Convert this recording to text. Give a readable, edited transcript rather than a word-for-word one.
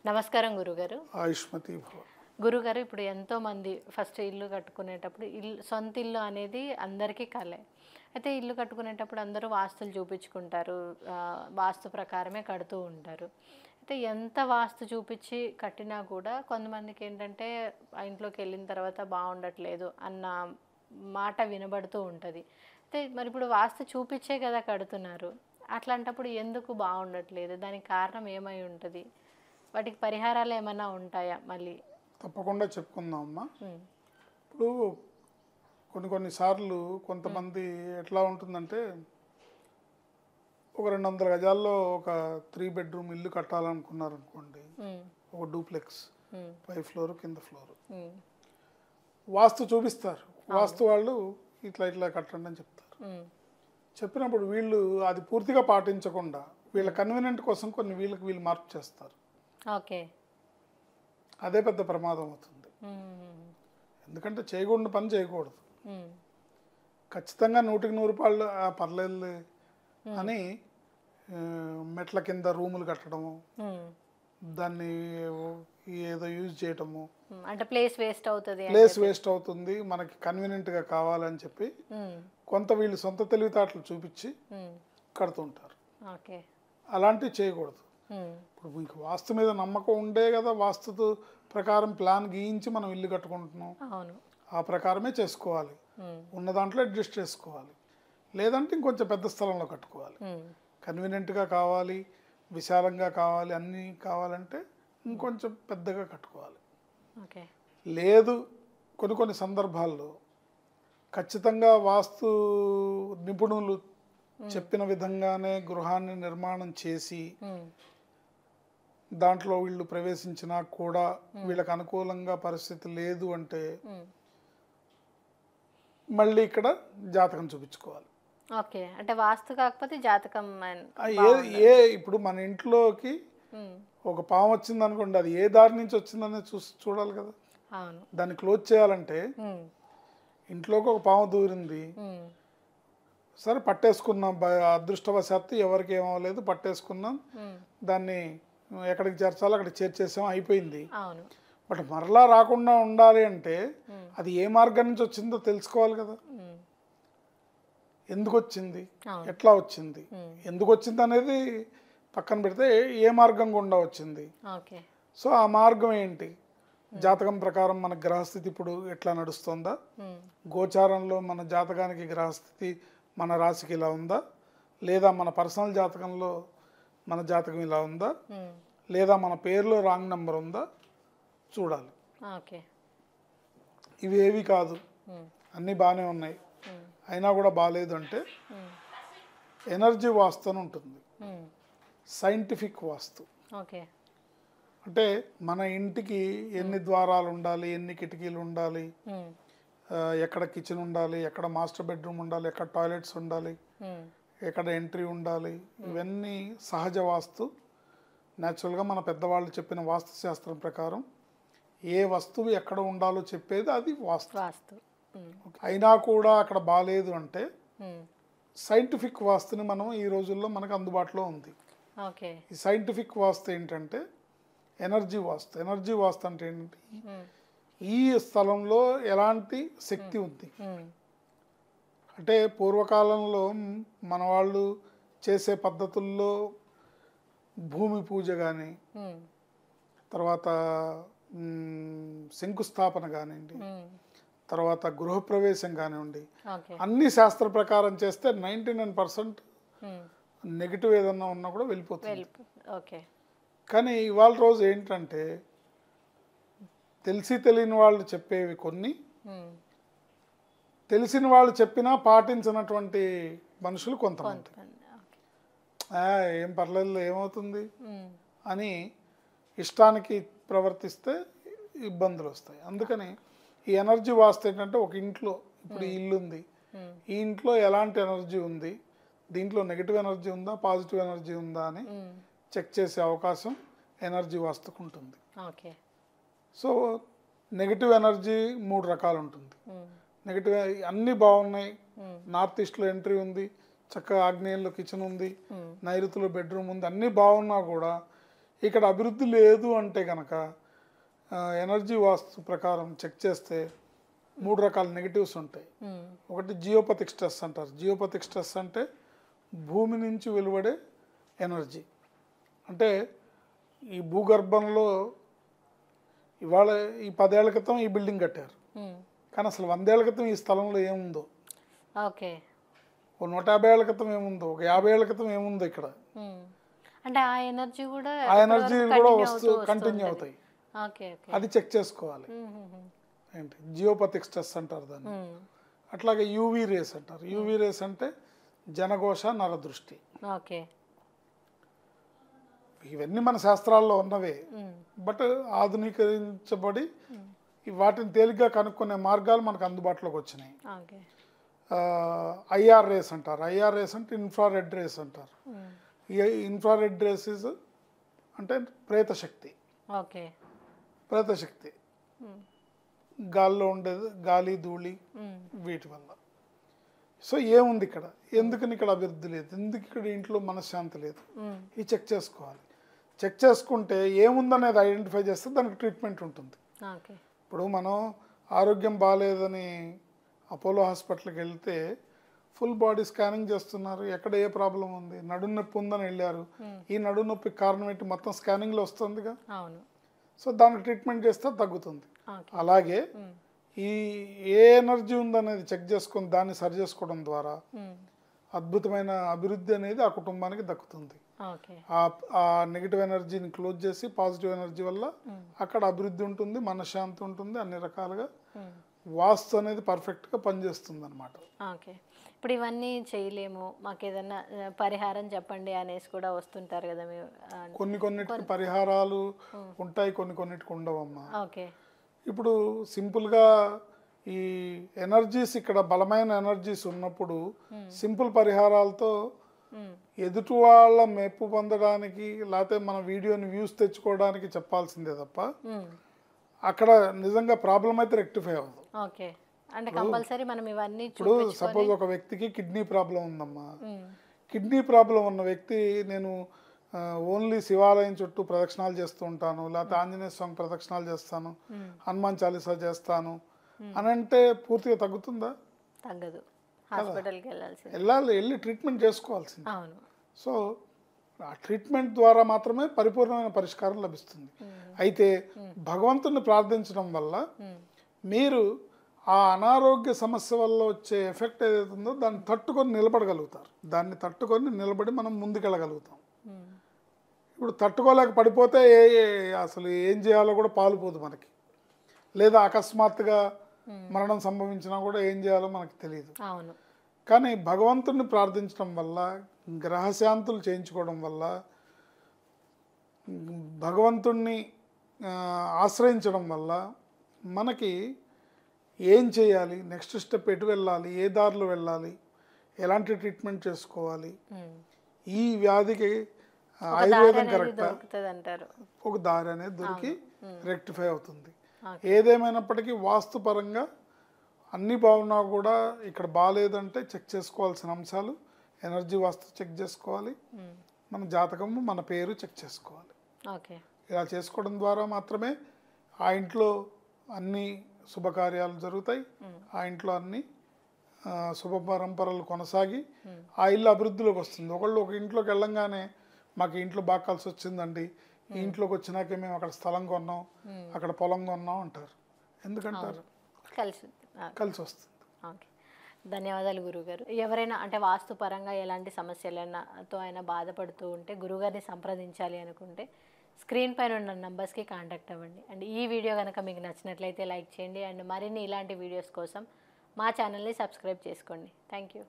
నమస్కారం గురుగారు. ఆయుష్మతి భవ. గురుగారు, ఇప్పుడు ఎంతోమంది ఫస్ట్ ఇల్లు కట్టుకునేటప్పుడు సొంత ఇల్లు అనేది అందరికీ కలే. అయితే ఇల్లు కట్టుకునేటప్పుడు అందరూ వాస్తులు చూపించుకుంటారు. వాస్తు ప్రకారమే కడుతూ ఉంటారు. అయితే ఎంత వాస్తు చూపించి కట్టినా కూడా కొంతమందికి ఏంటంటే ఆ ఇంట్లోకి వెళ్ళిన తర్వాత బాగుండట్లేదు అన్న మాట వినబడుతూ ఉంటుంది. అయితే మరి ఇప్పుడు వాస్తు చూపించే కదా కడుతున్నారు. అట్లాంటప్పుడు ఎందుకు బాగుండట్లేదు? దానికి కారణం ఏమై ఉంటుంది? వాటికి పరిహారాలు ఏమైనా ఉంటాయా మళ్ళీ? తప్పకుండా చెప్పుకుందాం అమ్మా. హ్మ్. ఇప్పుడు కొన్ని సార్లు కొంతమంది ఎట్లా ఉంటుందంటే ఒక 200 గజాల్లో ఒక 3 బెడ్రూమ్ ఇల్లు కట్టాలనుకున్నారనుకోండి. హ్మ్. ఒక డూప్లెక్స్, హ్మ్. పై ఫ్లోర్ కింద ఫ్లోర్ హ్మ్. వాస్తు చూపిస్తారు. వాస్తు వాళ్ళు ఇట్లా ఇట్లా కట్టండి అని చెప్తారు. హ్మ్. చెప్పినప్పుడు వీళ్ళు అది పూర్తిగా పాటించకుండా వీళ్ళ కన్వీనియంట్ కోసం కొన్ని వీళ్ళు మార్పు చేస్తారు. ఓకే. అదే పెద్ద ప్రమాదం అవుతుంది. హ్మ్. ఎందుకంటే చేయకూడని పని చేయకూడదు. హ్మ్. ఖచ్చితంగా 100కి 100 రూపాయలు పర్లేదు అని మెట్ల కింద రూములు కట్టడము, హ్మ్. దాన్ని ఏదో యూజ్ చేయటము, అంటే ప్లేస్ వేస్ట్ అవుతుంది అని ప్లేస్ చెప్పి. వేస్ట్ అవుతుంది, మనకి కన్వీనియంట్గా కావాలని చెప్పి హ్మ్. కొంత వీళ్ళు సొంత తెలివితేటలు చూపించి హ్మ్. కడుతుంటారు. ఓకే. అలాంటివి చేయకూడదు. హ్మ్. ఇప్పుడు మీకు వాస్తు మీద నమ్మకం ఉండే కదా వాస్తు ప్రకారం ప్లాన్ గీయించి మనం ఇల్లు కట్టుకుంటున్నాం. అవును. ఆ ప్రకారమే చేసుకోవాలి. హ్మ్. ఉన్న దాంట్లో అడ్జస్ట్ చేసుకోవాలి. లేదంటే ఇంకొంచెం పెద్ద స్థలంలో కట్టుకోవాలి. హ్మ్. కన్వీనియంట్గా కావాలి, విశాలంగా కావాలి, అన్నీ కావాలంటే ఇంకొంచెం పెద్దగా కట్టుకోవాలి. ఓకే. లేదు కొన్ని సందర్భాల్లో ఖచ్చితంగా వాస్తు నిపుణులు చెప్పిన విధంగానే గృహాన్ని నిర్మాణం చేసి హ్మ్. దాంట్లో వీళ్ళు ప్రవేశించినా కూడా వీళ్ళకి అనుకూలంగా పరిస్థితి లేదు అంటే హ్మ్. మళ్ళీ ఇక్కడ జాతకం చూపించుకోవాలి. ఓకే. అంటే వాస్తు కాకపోతే జాతకం ఇప్పుడు మన ఇంట్లోకి హ్మ్. ఒక పాము వచ్చింది అనుకోండి, అది ఏ దారి నుంచి వచ్చిందనేది చూడాలి కదా. అవును. దాన్ని క్లోజ్ చేయాలంటే హ్మ్. ఇంట్లోకి ఒక పాము దూరింది, హ్మ్. సరే పట్టేసుకున్నాం, అదృష్టవశాత్తు ఎవరికి ఏమవ్వలేదు, పట్టేసుకున్నాం, హ్మ్. దాన్ని ఎక్కడికి చేర్చాలో అక్కడికి చేర్చేసాం, అయిపోయింది. అవును. బట్ మరలా రాకుండా ఉండాలి అంటే హ్మ్. అది ఏ మార్గం నుంచి వచ్చిందో తెలుసుకోవాలి కదా. హ్మ్. ఎందుకు వచ్చింది, అవును. ఎట్లా వచ్చింది, హ్మ్. ఎందుకు వచ్చింది అనేది పక్కన పెడితే ఏ మార్గం గుండా వచ్చింది, ఓకే. సో ఆ మార్గం ఏంటి, జాతకం ప్రకారం మన గ్రహస్థితి ఇప్పుడు ఎట్లా నడుస్తుందా, హ్మ్. గోచారంలో మన జాతకానికి గ్రహస్థితి మన రాశికి ఇలా ఉందా, లేదా మన పర్సనల్ జాతకంలో మన జాతకం ఇలా ఉందా, హ్మ్. లేదా మన పేరులో రాంగ్ నెంబర్ ఉందా చూడాలి. ఓకే. ఇవి ఏవి కాదు, హ్మ్. అన్నీ బాగానే ఉన్నాయి, హ్మ్. అయినా కూడా బాగాలేదు అంటే హ్మ్. ఎనర్జీ వాస్తు అని ఉంటుంది. హ్మ్. సైంటిఫిక్ వాస్తు ఓకే. అంటే మన ఇంటికి ఎన్ని ద్వారాలు ఉండాలి, ఎన్ని కిటికీలు ఉండాలి, హ్మ్. ఎక్కడ కిచెన్ ఉండాలి, ఎక్కడ మాస్టర్ బెడ్రూమ్ ఉండాలి, ఎక్కడ టాయిలెట్స్ ఉండాలి, హ్మ్. ఎక్కడ ఎంట్రీ ఉండాలి, ఇవన్నీ సహజ వాస్తు. న్యాచురల్గా మన పెద్దవాళ్ళు చెప్పిన వాస్తు శాస్త్రం ప్రకారం ఏ వస్తువు ఎక్కడ ఉండాలో చెప్పేది అది వాస్తు. వాస్తు. హ్మ్. అయినా కూడా అక్కడ బాగాలేదు అంటే హ్మ్. సైంటిఫిక్ వాస్తుని మనం ఈ రోజుల్లో మనకు అందుబాటులో ఉంది. ఓకే. ఈ సైంటిఫిక్ వాస్తు ఏంటంటే ఎనర్జీ వాస్తు. ఎనర్జీ వాస్తు అంటే ఏంటంటే హ్మ్. ఈ స్థలంలో ఎలాంటి శక్తి ఉంది హ్మ్. అంటే పూర్వకాలంలో మన వాళ్ళు చేసే పద్ధతుల్లో భూమి పూజ కానీ, హ్మ్. తర్వాత శంకుస్థాపన కానివ్వండి, హ్మ్. తర్వాత గృహప్రవేశం కానివ్వండి, ఓకే. అన్ని శాస్త్ర ప్రకారం చేస్తే 99% హ్మ్. నెగిటివ్ ఏదన్నా ఉన్నా కూడా వెళ్ళిపోతుంది. ఓకే. కానీ ఇవాళ రోజు ఏంటంటే తెలిసి తెలియని వాళ్ళు చెప్పేవి కొన్ని, హ్మ్. తెలిసిన వాళ్ళు చెప్పినా పాటించినటువంటి మనుషులు కొంతమంది. ఓకే. ఏం పర్లేదు ఏమవుతుంది హ్మ్. అని ఇష్టానికి ప్రవర్తిస్తే ఇబ్బందులు వస్తాయి. అందుకని ఈ ఎనర్జీ వాస్తు ఏంటంటే ఒక ఇంట్లో ఇప్పుడు ఈ ఇల్లు ఉంది, హ్మ్. ఈ ఇంట్లో ఎలాంటి ఎనర్జీ ఉంది, దీంట్లో నెగిటివ్ ఎనర్జీ ఉందా, పాజిటివ్ ఎనర్జీ ఉందా అని హ్మ్. చెక్ చేసే అవకాశం ఎనర్జీ వాస్తుకు ఉంటుంది. ఓకే. సో నెగిటివ్ ఎనర్జీ 3 రకాలు ఉంటుంది. హ్మ్. నెగిటివ్ అన్నీ బాగున్నాయి, హ్మ్. నార్త్ ఈస్ట్లో ఎంట్రీ ఉంది, చక్కగా ఆగ్నేయంలో కిచెన్ ఉంది, హ్మ్. నైరుతిలో బెడ్రూమ్ ఉంది, అన్నీ బాగున్నా కూడా ఇక్కడ అభివృద్ధి లేదు అంటే కనుక ఎనర్జీ వాస్తు ప్రకారం చెక్ చేస్తే 3 రకాల నెగిటివ్స్ ఉంటాయి. ఒకటి జియోపతిక్ స్ట్రెస్ అంటారు. జియోపతిక్ స్ట్రెస్ అంటే భూమి నుంచి వెలువడే ఎనర్జీ. అంటే ఈ భూగర్భంలో ఇవాళ ఈ 10 ఏళ్ల క్రితం ఈ బిల్డింగ్ కట్టారు, కానీ అసలు 100 ఏళ్ల క్రితం ఈ స్థలంలో ఏముందో, ఓకే, ఓ 150 ఏళ్ల క్రితం ఏముందో, ఒక 50 ఏళ్ల క్రితం ఏముందో ఇక్కడ, అంటే ఆ ఎనర్జీ కూడా కంటిన్యూ అవుతాయి. అది చెక్ చేసుకోవాలి. ఏంటి జియోపతిక్ స్ట్రెస్ అంటారు దాన్ని. అట్లాగే యూవీ రేస్ అంటారు. యూవీ రేస్ అంటే జనఘోష నరదృష్టి. ఓకే, ఇవన్నీ మన శాస్త్రాల్లో ఉన్నవే, బట్ ఆధునీకరించబడి వాటిని తేలిగ్గా కనుక్కునే మార్గాలు మనకు అందుబాటులోకి వచ్చినాయి. ఐఆర్ రేస్ అంటారు. ఐఆర్ రేస్ అంటే ఇన్ఫ్రారెడ్ రేస్ అంటారు. ఈ ఇన్ఫ్రారెడ్ రేసెస్ అంటే ప్రేతశక్తి. ఓకే, ప్రేతశక్తి గాల్లో ఉండేది, గాలి ధూళి వీటి వల్ల. సో ఏముంది ఇక్కడ, ఎందుకని ఇక్కడ అభివృద్ధి లేదు, ఎందుకు ఇక్కడ ఇంట్లో మనశ్శాంతి లేదు, ఇది చెక్ చేసుకోవాలి. చెక్ చేసుకుంటే ఏముందనేది ఐడెంటిఫై చేస్తే దానికి ట్రీట్మెంట్ ఉంటుంది. ఇప్పుడు మనం ఆరోగ్యం బాగాలేదని అపోలో హాస్పిటల్కి వెళ్తే ఫుల్ బాడీ స్కానింగ్ చేస్తున్నారు, ఎక్కడ ఏ ప్రాబ్లం ఉంది, నడుము నొప్పి ఉందని వెళ్ళారు, ఈ నడుము నొప్పికి కారణం ఏంటి మొత్తం స్కానింగ్లో వస్తుందిగా. సో దానికి ట్రీట్మెంట్ చేస్తే తగ్గుతుంది. అలాగే ఈ ఏ ఎనర్జీ ఉందనేది చెక్ చేసుకొని దాన్ని సరి చేసుకోవడం ద్వారా అద్భుతమైన అభివృద్ధి అనేది ఆ కుటుంబానికి దక్కుతుంది. ఆ నెగిటివ్ ఎనర్జీని క్లోజ్ చేసి పాజిటివ్ ఎనర్జీ వల్ల అక్కడ అభివృద్ధి ఉంటుంది, మనశ్శాంతి ఉంటుంది, అన్ని రకాలుగా వాస్తు అనేది పర్ఫెక్ట్గా పనిచేస్తుంది అనమాట. ఓకే, ఇప్పుడు ఇవన్నీ చేయలేము, మాకు ఏదైనా పరిహారం చెప్పండి అనేసి కూడా వస్తుంటారు కదా. కొన్నిటికి పరిహారాలు ఉంటాయి, కొన్నిటికి ఉండవమ్మా. ఓకే, ఇప్పుడు సింపుల్గా ఈ ఎనర్జీస్ ఇక్కడ బలమైన ఎనర్జీస్ ఉన్నప్పుడు సింపుల్ పరిహారాలతో ఎదుటి వాళ్ళ మెప్పు పొందడానికి లేకపోతే మన వీడియోని వ్యూస్ తెచ్చుకోవడానికి చెప్పాల్సిందే తప్ప అక్కడ నిజంగా ప్రాబ్లం అయితే రెక్టిఫై అవ్వదు. ఓకే, అంటే కంపల్సరీ మనం ఇవన్నీ ఇప్పుడు సపోజ్ ఒక వ్యక్తికి కిడ్నీ ప్రాబ్లం ఉందమ్మా, కిడ్నీ ప్రాబ్లం ఉన్న వ్యక్తి నేను ఓన్లీ శివాలయం చుట్టూ ప్రదక్షిణాలు చేస్తూ ఉంటాను, లేకపోతే ఆంజనేయ స్వామి ప్రదక్షిణాలు చేస్తాను, హనుమాన్ చాలీసా చేస్తాను అని అంటే పూర్తిగా తగ్గుతుందా? తగ్గదు. హాస్పిటల్కి వెళ్ళి ట్రీట్మెంట్ చేసుకోవాల్సింది. సో ఆ ట్రీట్మెంట్ ద్వారా మాత్రమే పరిపూర్ణమైన పరిష్కారం లభిస్తుంది. అయితే భగవంతుని ప్రార్థించడం వల్ల మీరు ఆ అనారోగ్య సమస్య వల్ల వచ్చే ఎఫెక్ట్ ఏదైతే ఉందో దాన్ని తట్టుకొని నిలబడగలుగుతారు. దాన్ని తట్టుకొని నిలబడి మనం ముందుకెళ్ళగలుగుతాం. ఇప్పుడు తట్టుకోలేక పడిపోతే అసలు ఏం చేయాలో కూడా పాలుపోదు మనకి, లేదా అకస్మాత్తుగా మరణం సంభవించినా కూడా ఏం చేయాలో మనకు తెలియదు. కానీ భగవంతుడిని ప్రార్థించడం వల్ల, గ్రహశాంతులు చేయించుకోవడం వల్ల, భగవంతుణ్ణి ఆశ్రయించడం వల్ల మనకి ఏం చేయాలి, నెక్స్ట్ స్టెప్ ఎటు వెళ్ళాలి, ఏ దారిలో వెళ్ళాలి, ఎలాంటి ట్రీట్మెంట్ చేసుకోవాలి, ఈ వ్యాధికి ఆయుర్వేదం కరెక్టా, ఒక దారి అనేది దొరికి రెక్టిఫై అవుతుంది. ఏదేమైనప్పటికీ వాస్తుపరంగా అన్ని బాగున్నా కూడా ఇక్కడ బాగాలేదంటే చెక్ చేసుకోవాల్సిన అంశాలు ఎనర్జీ వాస్తు చెక్ చేసుకోవాలి, మన జాతకము మన పేరు చెక్ చేసుకోవాలి. ఇలా చేసుకోవడం ద్వారా మాత్రమే ఆ ఇంట్లో అన్ని శుభకార్యాలు జరుగుతాయి, ఆ ఇంట్లో అన్ని శుభ పరంపరలు కొనసాగి ఆ ఇల్లు అభివృద్ధిలోకి వస్తుంది. ఒకళ్ళు ఒక ఇంట్లోకి వెళ్ళంగానే మాకు ఇంట్లో బాగా కలిసి వచ్చిందండి, ఈ ఇంట్లోకి వచ్చినాకే మేము అక్కడ స్థలం కొన్నాం, అక్కడ పొలం కొన్నాం అంటారు. ఎందుకంటారు? కలిసి వస్తుంది. ధన్యవాదాలు గురుగారు. ఎవరైనా అంటే వాస్తుపరంగా ఎలాంటి సమస్యలతో అయినా బాధపడుతూ ఉంటే గురుగారిని సంప్రదించాలి అనుకుంటే స్క్రీన్ పైన ఉన్న నంబర్స్కి కాంటాక్ట్ అవ్వండి. అండ్ ఈ వీడియో కనుక మీకు నచ్చినట్లయితే లైక్ చేయండి. అండ్ మరిన్ని ఇలాంటి వీడియోస్ కోసం మా ఛానల్ని సబ్స్క్రైబ్ చేసుకోండి. Thank you.